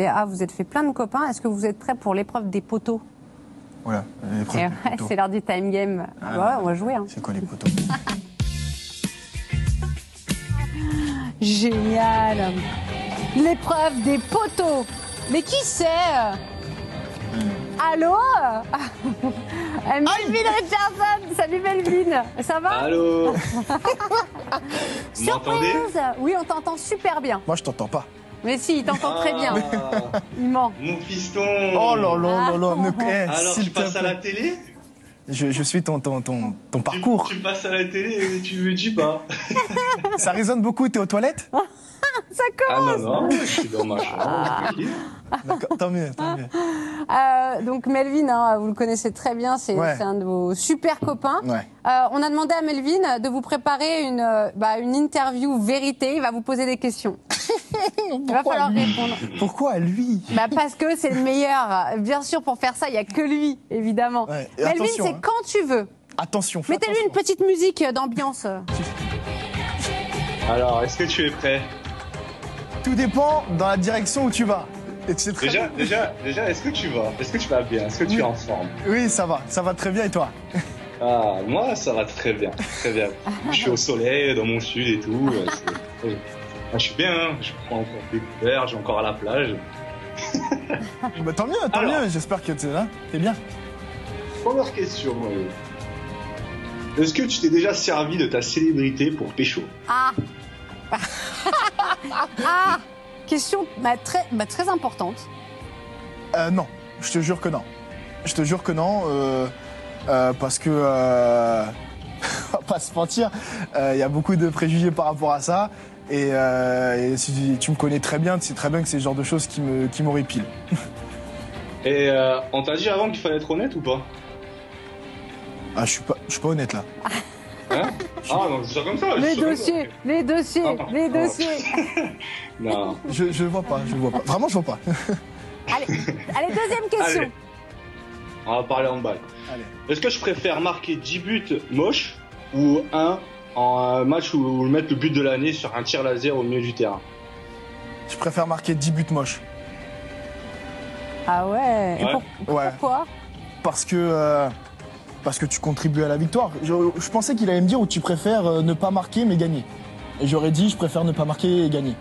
Léa, vous êtes fait plein de copains. Est-ce que vous êtes prêts pour l'épreuve des poteaux? Voilà, l'épreuve des poteaux. C'est l'heure du time game. Ah ouais, on va jouer. Hein. C'est quoi les poteaux? Génial. L'épreuve des poteaux. Mais qui c'est? Allô? Melvin Richardson. Salut Melvin. Ça va? Allô? Vous m'entendez? Surprise. Oui, on t'entend super bien. Moi, je t'entends pas. Mais si, il t'entend très bien. Il ment. Mon fiston. Oh là là là là. Alors, tu passes à la télé? Je suis ton parcours. Tu passes à la télé et tu me dis pas. Ça résonne beaucoup, t'es aux toilettes? Ça commence. Ah non, je suis dans ma chambre. D'accord, tant mieux, tant mieux. Donc Melvin, hein, vous le connaissez très bien, c'est un de vos super copains. Ouais. On a demandé à Melvin de vous préparer une interview vérité. Il va vous poser des questions. Il va falloir répondre. Pourquoi lui? Parce que c'est le meilleur. Bien sûr, pour faire ça, il n'y a que lui, évidemment. Ouais. Melvin, Attention, c'est quand tu veux. Attention, Mettez-lui une petite musique d'ambiance. Alors, est-ce que tu es prêt? Tout dépend dans la direction où tu vas. Et tu sais très bien. Déjà, est-ce que tu vas? Est-ce que tu vas bien? Est-ce que tu es en forme? Oui, ça va très bien et toi? Ah, moi, ça va très bien, très bien. Je suis au soleil, dans mon sud et tout. Je suis bien, hein. Je prends encore des couverts, je vais encore à la plage. Bah, tant mieux, j'espère que t'es bien. Première question. Est-ce que tu t'es déjà servi de ta célébrité pour pécho? Ah. Question très importante. Non, je te jure que non. Je te jure que non, parce que, on va pas se mentir, il y a beaucoup de préjugés par rapport à ça. Et si tu me connais très bien, tu sais très bien que c'est le genre de choses qui m'horripilent. Et on t'a dit avant qu'il fallait être honnête ou pas? Ah, je suis pas honnête là. Hein? Ah, non, c'est comme ça. Les dossiers. Non. Je vois pas. Vraiment, je vois pas. Allez, deuxième question. Allez. On va parler handball. Allez. Est-ce que je préfère marquer 10 buts moches ou en match où mettre le but de l'année sur un tir laser au milieu du terrain? Je préfère marquer 10 buts moches. Ah ouais. Et pourquoi? Parce que tu contribues à la victoire. Je pensais qu'il allait me dire où tu préfères ne pas marquer mais gagner. Et j'aurais dit je préfère ne pas marquer et gagner.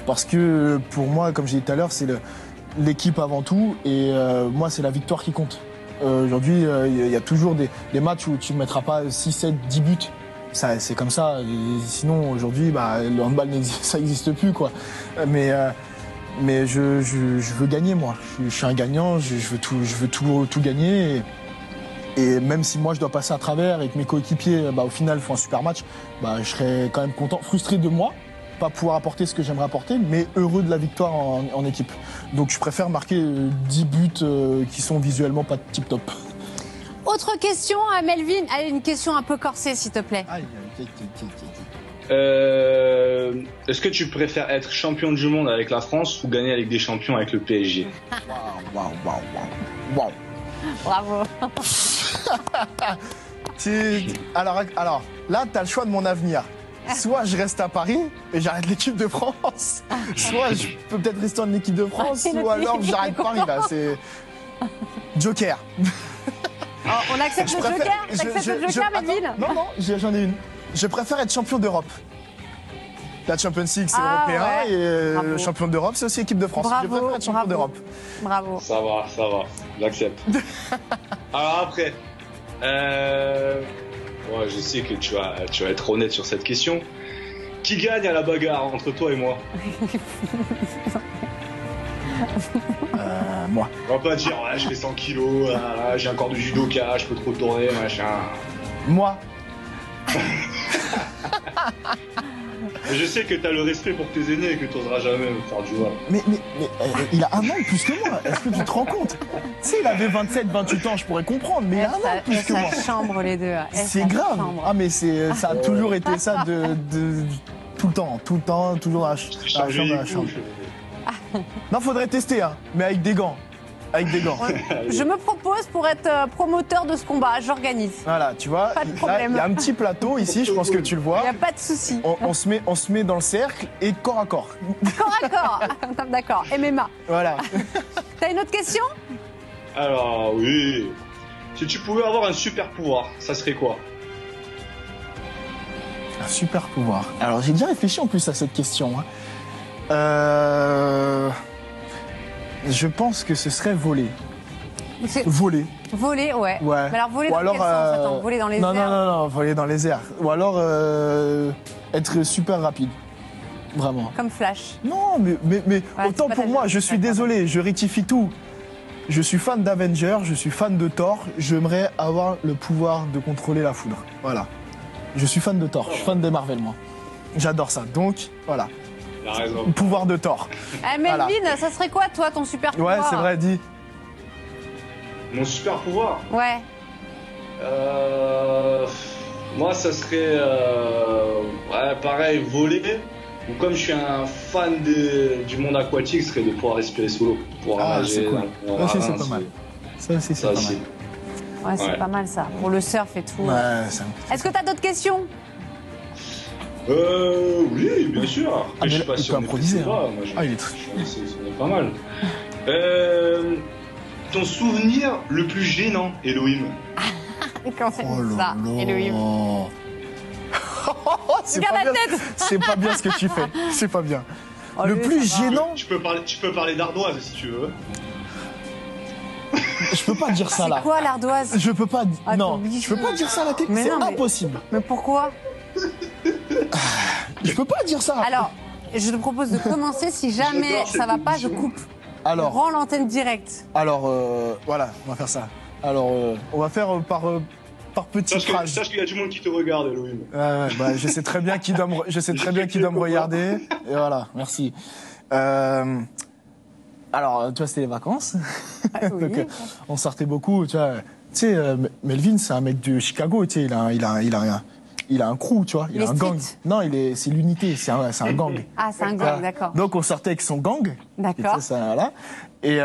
Parce que pour moi, comme j'ai dit tout à l'heure, c'est l'équipe avant tout et moi c'est la victoire qui compte. Aujourd'hui, il y a toujours des matchs où tu ne mettras pas 6, 7, 10 buts. C'est comme ça. Et sinon, aujourd'hui, le handball, ça n'existe plus, quoi. Mais je veux gagner, moi. Je suis un gagnant, je veux tout gagner. Et même si moi, je dois passer à travers et que mes coéquipiers, au final, font un super match, je serais quand même content, frustré de moi, pas pouvoir apporter ce que j'aimerais apporter, mais heureux de la victoire en équipe. Donc je préfère marquer 10 buts qui sont visuellement pas tip-top. Autre question à Melvin. Allez, une question un peu corsée, s'il te plaît. Est-ce que tu préfères être champion du monde avec la France ou gagner avec des champions avec le PSG? Waouh. Bravo. Alors, là, tu as le choix de mon avenir. Soit je reste à Paris et j'arrête l'équipe de France, soit je peux peut-être rester en équipe de France, ou alors j'arrête Paris, là. C'est Joker. Oh, on accepte le Joker? T'acceptes le Joker, Melvin? Non, j'en ai une. Je préfère être champion d'Europe. La Champions League, c'est européen, et champion d'Europe, c'est aussi équipe de France. Je préfère être champion d'Europe. Bravo. Ça va, j'accepte. Alors après, je sais que tu vas être honnête sur cette question. Qui gagne à la bagarre entre toi et moi? Moi. On va pas dire, je fais 100 kilos, j'ai un corps de judoka, je peux trop tourner, machin. Moi. Je sais que t'as le respect pour tes aînés et que t'oseras jamais me faire du mal. Mais il a un an de plus que moi. Est-ce que tu te rends compte? S'il avait 27, 28 ans, je pourrais comprendre, mais il a un an de plus que moi. Chambre les deux. C'est grave. Ah mais ça a toujours été ça de tout le temps, toujours dans la chambre. Non, faudrait tester, hein, mais avec des gants. Avec des gants. Je me propose pour être promoteur de ce combat. J'organise. Voilà, tu vois, Pas de là, problème. il y a un petit plateau ici, je pense que tu le Il vois. n'y a pas de souci. On se met dans le cercle et corps à corps. Corps à corps. D'accord. MMA. Voilà. T'as une autre question? Alors, oui. Si tu pouvais avoir un super pouvoir, ça serait quoi? Un super pouvoir. Alors j'ai déjà réfléchi en plus à cette question. Hein. Je pense que ce serait voler. C'est- Voler. Voler, ouais. Ouais. Mais alors voler Ou dans alors, quel sens? Attends, voler dans les non, airs. non, voler dans les airs. Ou alors être super rapide. Vraiment. Comme Flash. Non, mais Ouais, autant c'est pas pour ta moi, vie. je suis D'accord. désolé, je rectifie tout. Je suis fan d'Avengers, je suis fan de Thor, j'aimerais avoir le pouvoir de contrôler la foudre. Voilà. Je suis fan de Thor, je suis fan des Marvel, moi. J'adore ça. Donc, voilà. Il a raison. Le pouvoir de Thor. Eh, Melvin, ça serait quoi, toi, ton super pouvoir? Ouais, c'est vrai, dis. Mon super pouvoir? Ouais. Moi, ça serait, ouais, pareil, voler. Ou comme je suis un fan du monde aquatique, ce serait de pouvoir respirer sous l'eau, pouvoir Ah, nager. c'est cool. dans le Ça aussi, marin, c'est pas mal. Ça aussi, c'est Ça pas aussi. mal. Ouais, c'est Ouais. pas mal ça. Pour le surf et tout. Ouais, c'est Est-ce que t'as d'autres questions? Oui, bien sûr. Ah, Après, mais je là, sais pas il si peut on est improviser, pressé, hein. là. Moi, Ah, il est très... c'est pas mal. Ton souvenir le plus gênant, Elohim? Comment c'est Oh là ça, Elohim? là. C'est Regarde pas la bien. tête. C'est pas bien ce que tu fais. C'est pas bien. Oh, Le lui, plus ça va. gênant, Tu peux parler d'ardoise si tu veux. je peux pas dire ça C'est là. quoi l'ardoise? Je peux pas. Ah, Non, t'es obligé. je peux pas dire ça à la télé. Mais C'est non, mais- impossible. Mais pourquoi? Je peux pas dire ça. Alors, je te propose de commencer. Si jamais J'adore ça cette va pas, je émission. coupe. Je Alors, rends l'antenne directe. voilà, on va faire ça. Alors, on va faire par petites phrases. Sache qu'il y a du monde qui te regarde, Elohim. Ouais, bah, je sais très bien qui doit me regarder. Et voilà, merci. Alors, tu vois, c'était les vacances. Ah, oui. Donc, on sortait beaucoup, tu vois. Tu sais, Melvin, c'est un mec de Chicago, tu sais, il a un crew, tu vois, il Les a un gang. streets. Non, c'est l'unité, c'est un gang. Ah, c'est un Voilà. gang, d'accord. Donc, on sortait avec son gang. D'accord. Et ça, voilà. Et,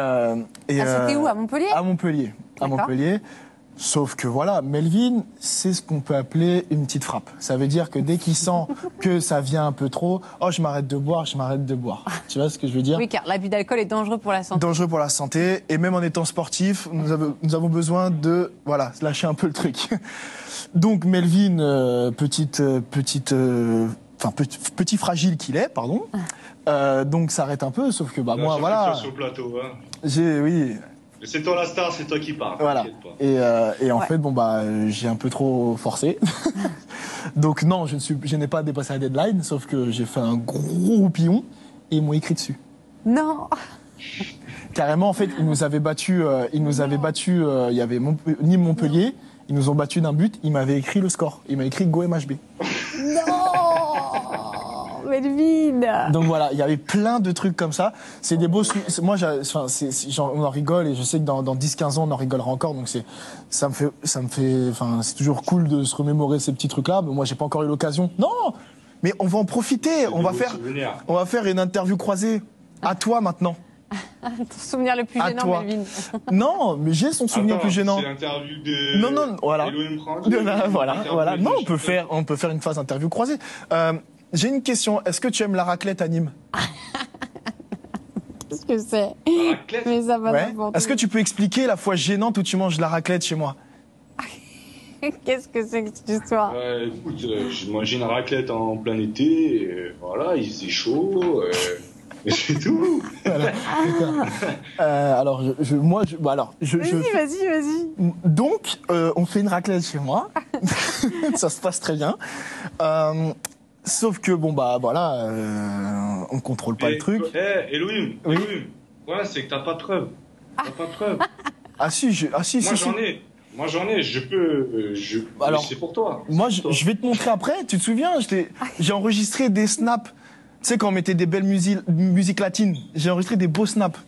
c'était où, à Montpellier? À Montpellier. À D'accord. Montpellier. Sauf que voilà, Melvin, c'est ce qu'on peut appeler une petite frappe. Ça veut dire que dès qu'il sent que ça vient un peu trop, oh, je m'arrête de boire, je m'arrête de boire. Tu vois ce que je veux dire? Oui, car l'abus d'alcool est dangereux pour la santé. Dangereux pour la santé. Et même en étant sportif, nous avons besoin de, voilà, lâcher un peu le truc. Donc Melvin, petit fragile qu'il est, pardon. Donc s'arrête un peu, sauf que bah Là, moi sur- voilà, Sur le plateau, hein. oui, C'est toi la star, c'est toi qui parles. voilà. t'inquiète pas. Et en Ouais. fait bon bah j'ai un peu trop forcé. Donc non, je n'ai pas dépassé la deadline, sauf que j'ai fait un gros roupillon et ils m'ont écrit dessus. Non. Carrément en fait ils nous avaient battu, il y avait Nîmes-Montpellier, ils nous ont battu d'un but, ils m'avaient écrit le score, ils m'avaient écrit Go MHB. Non. Melvin. Donc voilà, il y avait plein de trucs comme ça. C'est des beaux moi on en rigole et je sais que dans 10-15 ans on en rigolera encore, donc ça me fait c'est toujours cool de se remémorer ces petits trucs là, mais moi j'ai pas encore eu l'occasion. Non, mais on va en profiter, on va faire une interview croisée à toi maintenant. Ton souvenir le plus À gênant, toi. Melvin. Non, mais j'ai son souvenir Attends, plus gênant. C'est l'interview de. Non, voilà. Elohim Franck. Voilà. Interview Non, de- on peut faire une phase interview croisée. J'ai une question. Est-ce que tu aimes la raclette à Nîmes? Qu'est-ce que c'est? La raclette. Mais ça va Ouais. n'importe Est-ce que tu peux expliquer la fois gênante où tu manges de la raclette chez moi? où. Qu'est-ce que c'est que cette histoire? Écoute, j'ai mangé une raclette en plein été, et voilà, il faisait chaud, et c'est tout. Alors, Vas-y. donc, on fait une raclette chez moi. Ça se passe très bien. Sauf que, bon, bah, voilà, on contrôle pas le truc. Elohim, Oui. Elohim, ouais, c'est que t'as pas de preuves. T'as pas de preuves. Ah si, si. Moi j'en ai, je peux. Alors, c'est pour toi. Moi, C'est pour je vais te montrer après. Tu te souviens, j'ai enregistré des snaps. Tu sais, quand on mettait des belles musiques latines, j'ai enregistré des beaux snaps.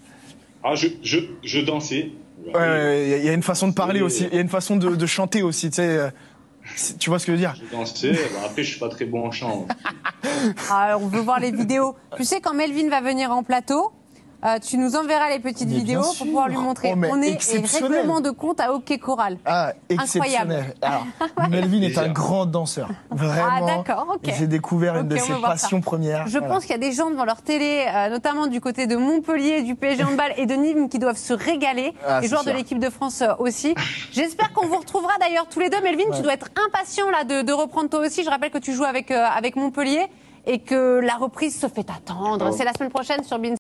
toi. Ah, je dansais. Ouais, il y a une façon de parler aussi. Il y a une façon de chanter aussi, tu sais. Tu vois ce que je veux dire? Je dansais, bah, après je suis pas très bon en chant. Ah, on veut voir les vidéos. Tu sais, quand Melvin va venir en plateau, Tu nous enverras les petites vidéos pour pouvoir lui montrer. On est règlement de compte à hockey choral. Ah, exceptionnel. Alors, Melvin est un grand danseur. Vraiment. Ah, d'accord, ok. J'ai découvert une de ses passions premières. Je pense qu'il y a des gens devant leur télé, notamment du côté de Montpellier, du PSG Handball et de Nîmes, qui doivent se régaler. Les joueurs de l'équipe de France aussi. J'espère qu'on vous retrouvera d'ailleurs tous les deux. Melvin, tu dois être impatient là de reprendre toi aussi. Je rappelle que tu joues avec Montpellier et que la reprise se fait attendre. C'est la semaine prochaine sur BeIN.